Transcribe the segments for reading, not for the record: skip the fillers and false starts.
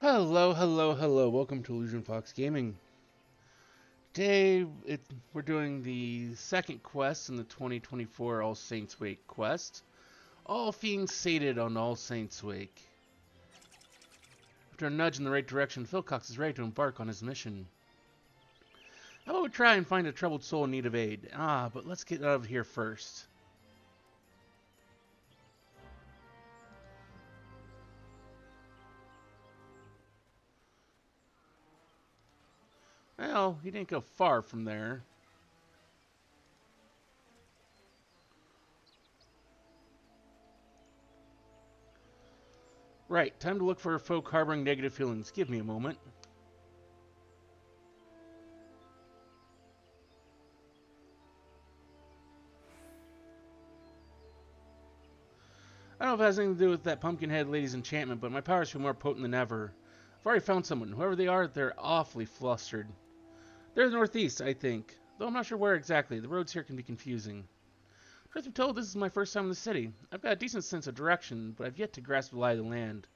Hello, hello, hello. Welcome to Illusion Fox Gaming. Today, we're doing the second quest in the 2024 All Saints Wake quest. All fiends sated on All Saints Wake. After a nudge in the right direction, Philcox is ready to embark on his mission. How about we try and find a troubled soul in need of aid? But let's get out of here first. Well, he didn't go far from there. Right, time to look for folk harboring negative feelings. Give me a moment. I don't know if it has anything to do with that pumpkin-headed lady's enchantment, but my powers feel more potent than ever. I've already found someone. Whoever they are, they're awfully flustered. They're the northeast, I think. Though I'm not sure where exactly. The roads here can be confusing. Truth be told, this is my first time in the city. I've got a decent sense of direction, but I've yet to grasp the lie of the land.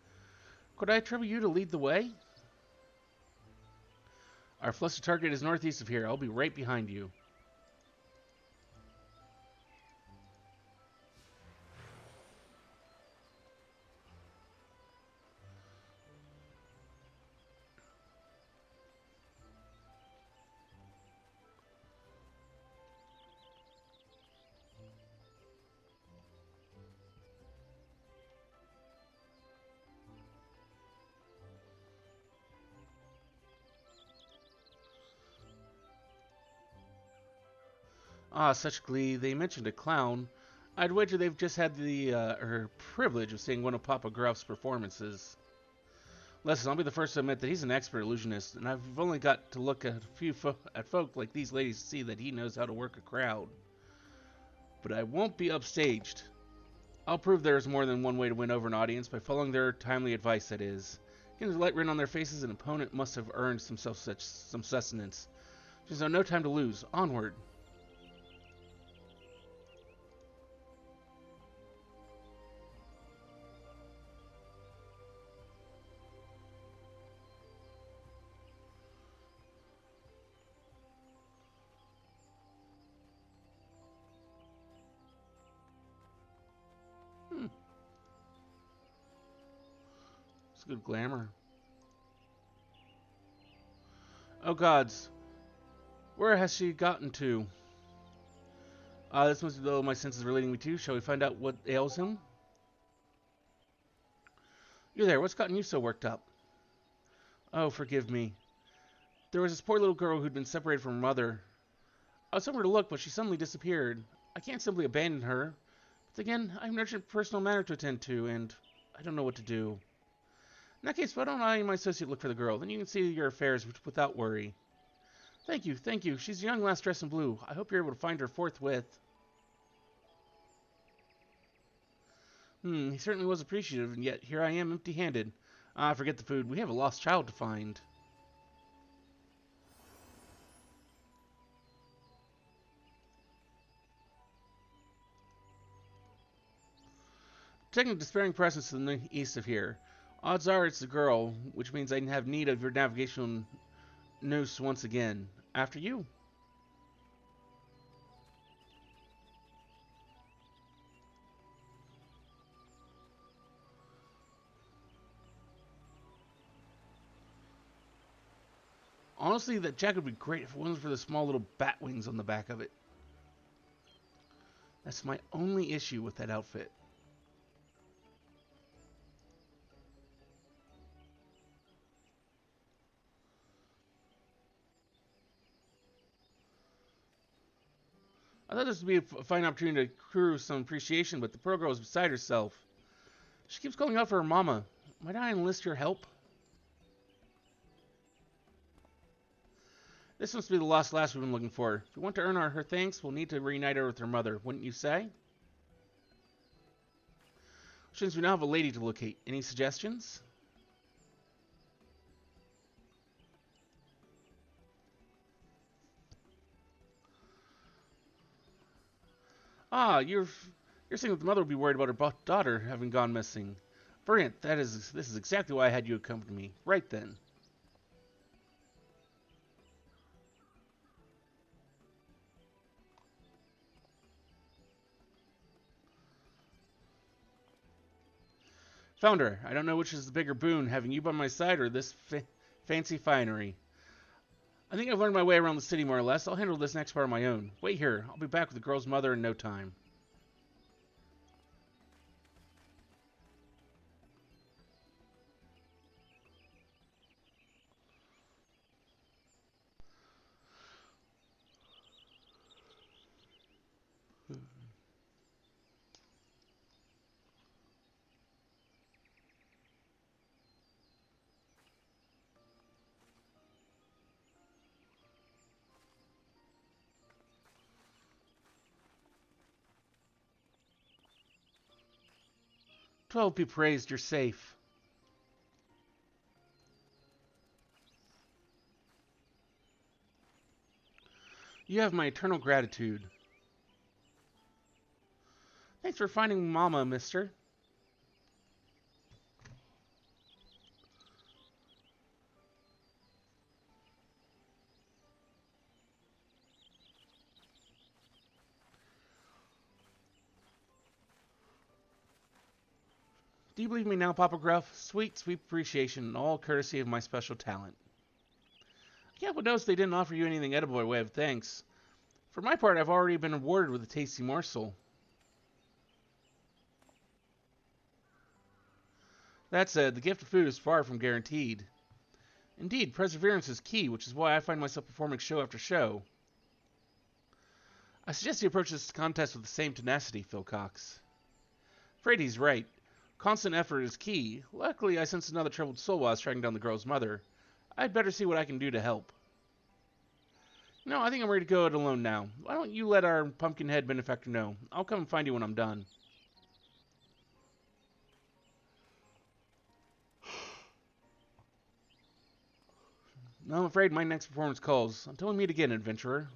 Could I trouble you to lead the way? Our flustered target is northeast of here. I'll be right behind you. Such glee. They mentioned a clown. I'd wager they've just had the privilege of seeing one of Papa Gruff's performances. Listen, I'll be the first to admit that he's an expert illusionist, and I've only got to look at at folk like these ladies to see that he knows how to work a crowd. But I won't be upstaged. I'll prove there's more than one way to win over an audience by following their timely advice, that is. Getting the light written on their faces, an opponent must have earned some sustenance. There's no time to lose. Onward. Hmm. It's good glamour. Oh gods. Where has she gotten to? This must be the my senses are leading me to. Shall we find out what ails him? You there, what's gotten you so worked up? Oh, forgive me. There was this poor little girl who'd been separated from her mother. I was somewhere to look, but she suddenly disappeared. I can't simply abandon her. But again, I have an urgent personal matter to attend to, and I don't know what to do. In that case, why don't I and my associate look for the girl? Then you can see your affairs without worry. Thank you, thank you. She's a young lass dressed in blue. I hope you're able to find her forthwith. He certainly was appreciative, and yet here I am empty-handed. Forget the food. We have a lost child to find. Taking a despairing presence to the east of here. Odds are it's a girl, which means I have need of your navigational noose once again. After you. Honestly, that jacket would be great if it wasn't for the small little bat wings on the back of it. That's my only issue with that outfit. I thought this would be a fine opportunity to accrue some appreciation, but the poor girl is beside herself. She keeps calling out for her mama. Might I enlist your help? This must be the lost lass we've been looking for. If we want to earn her thanks, we'll need to reunite her with her mother, wouldn't you say? Since we now have a lady to locate, any suggestions? You're saying that the mother would be worried about her daughter having gone missing. Brilliant. This is exactly why I had you accompany me. Right then. Founder, I don't know which is the bigger boon, having you by my side or this fancy finery. I think I've learned my way around the city more or less. I'll handle this next part on my own. Wait here. I'll be back with the girl's mother in no time. 12 be praised, you're safe. You have my eternal gratitude. Thanks for finding Mama, mister. Do you believe me now, Papa Gruff? Sweet, sweet appreciation, all courtesy of my special talent. I can't but notice they didn't offer you anything edible by way of thanks. For my part, I've already been rewarded with a tasty morsel. That said, the gift of food is far from guaranteed. Indeed, perseverance is key, which is why I find myself performing show after show. I suggest you approach this contest with the same tenacity, Phil Cox. Afraid he's right. Constant effort is key. Luckily, I sensed another troubled soul while I was tracking down the girl's mother. I'd better see what I can do to help. No, I think I'm ready to go it alone now. Why don't you let our pumpkinhead benefactor know? I'll come and find you when I'm done. No, I'm afraid my next performance calls. Until we meet again, adventurer.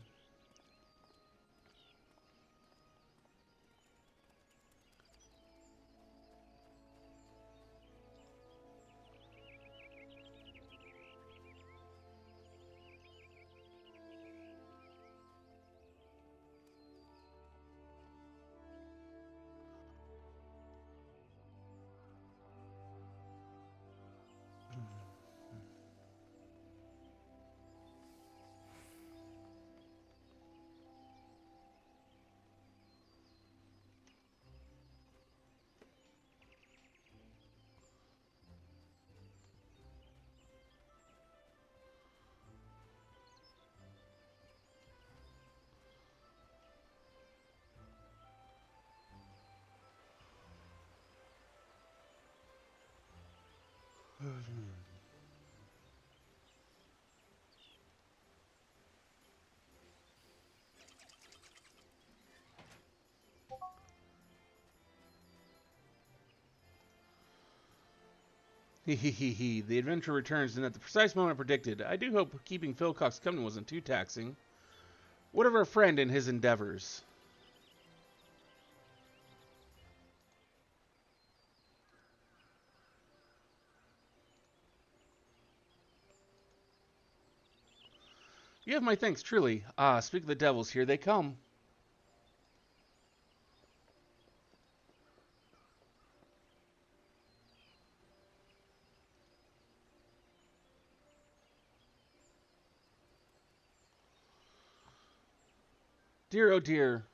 Hehehe, the adventure returns, and at the precise moment I predicted. I do hope keeping Phil Cox company wasn't too taxing. What of our friend and his endeavors? You have my thanks, truly. Ah, speak of the devils, here they come. Dear, oh dear.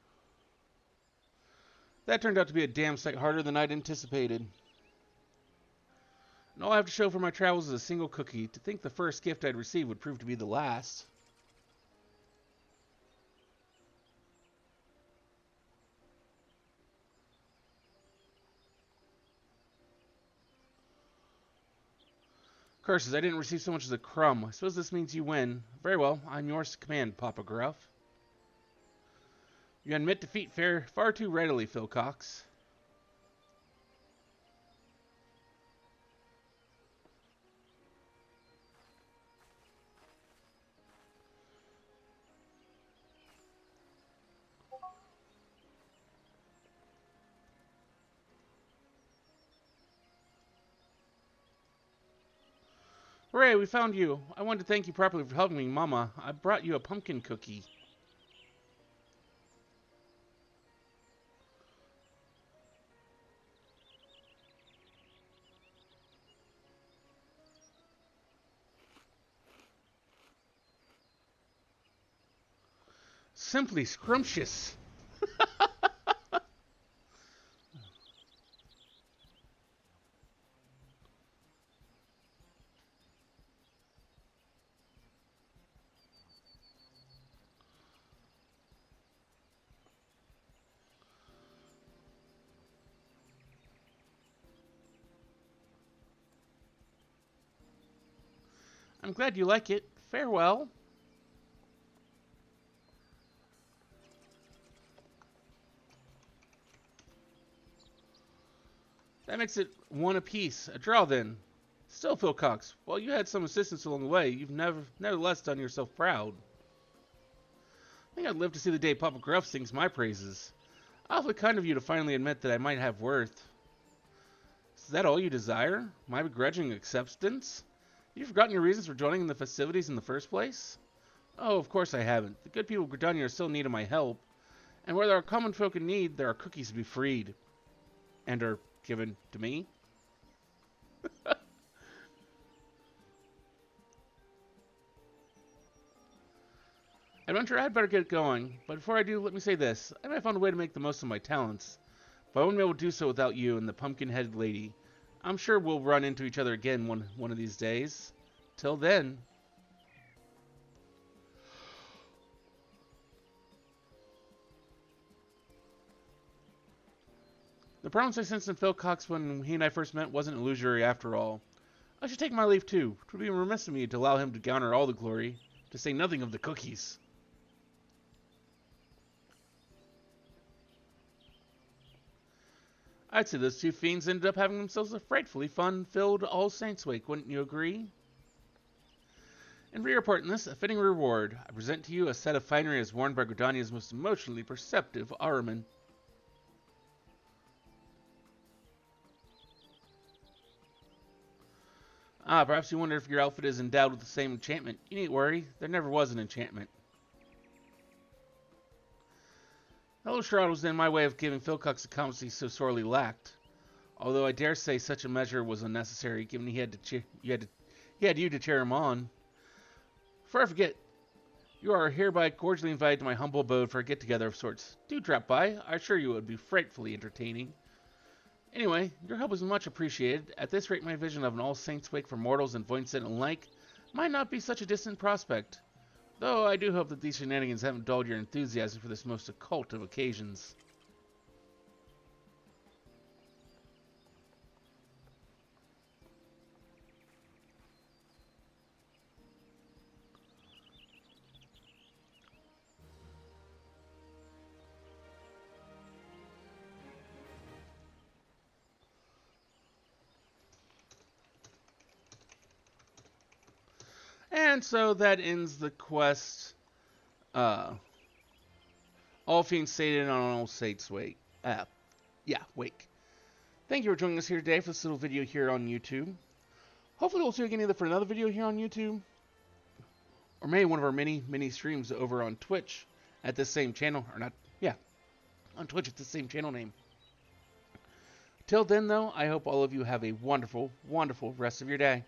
That turned out to be a damn sight harder than I'd anticipated. And all I have to show for my travels is a single cookie. To think the first gift I'd received would prove to be the last. Curses, I didn't receive so much as a crumb. I suppose this means you win. Very well, I'm yours to command, Papa Gruff. You admit defeat far too readily, Phil Cox. Hooray, we found you. I wanted to thank you properly for helping me, Mama. I brought you a pumpkin cookie. Simply scrumptious. I'm glad you like it. Farewell. That makes it one apiece. A draw then. Still, Phil Cox, while you had some assistance along the way, you've nevertheless done yourself proud. I think I'd live to see the day Papa Gruff sings my praises. Awfully kind of you to finally admit that I might have worth. Is that all you desire? My begrudging acceptance? Have you forgotten your reasons for joining in the festivities in the first place? Oh, of course I haven't. The good people of Gridania are still in need of my help. And where there are common folk in need, there are cookies to be freed. And are given to me. Adventure, I'd better get going. But before I do, let me say this. I might find a way to make the most of my talents. But I wouldn't be able to do so without you and the pumpkin-headed lady. I'm sure we'll run into each other again one of these days. Till then. The promise I sensed in Phil Cox when he and I first met wasn't illusory after all. I should take my leave too. It would be remiss of me to allow him to garner all the glory, to say nothing of the cookies. I'd say those two fiends ended up having themselves a frightfully fun-filled All Saints Week, wouldn't you agree? And for your part in this, a fitting reward. I present to you a set of finery as worn by Gridania's most emotionally perceptive Ahriman. Ah, perhaps you wonder if your outfit is endowed with the same enchantment. You needn't worry, there never was an enchantment. Hello Shroud was then my way of giving Philcox the confidence he so sorely lacked. Although I dare say such a measure was unnecessary, given he had you to cheer him on. Before I forget, you are hereby cordially invited to my humble abode for a get-together of sorts. Do drop by. I assure you it would be frightfully entertaining. Anyway, your help is much appreciated. At this rate, my vision of an All Saints Wake for mortals and Voincent alike might not be such a distant prospect. Though I do hope that these shenanigans haven't dulled your enthusiasm for this most occult of occasions. And so that ends the quest. All fiends stated on All Saints Wake. Wake. Thank you for joining us here today for this little video here on YouTube. Hopefully we'll see you again either for another video here on YouTube, or maybe one of our mini streams over on Twitch at this same channel, on Twitch at the same channel name. Till then, though, I hope all of you have a wonderful, wonderful rest of your day.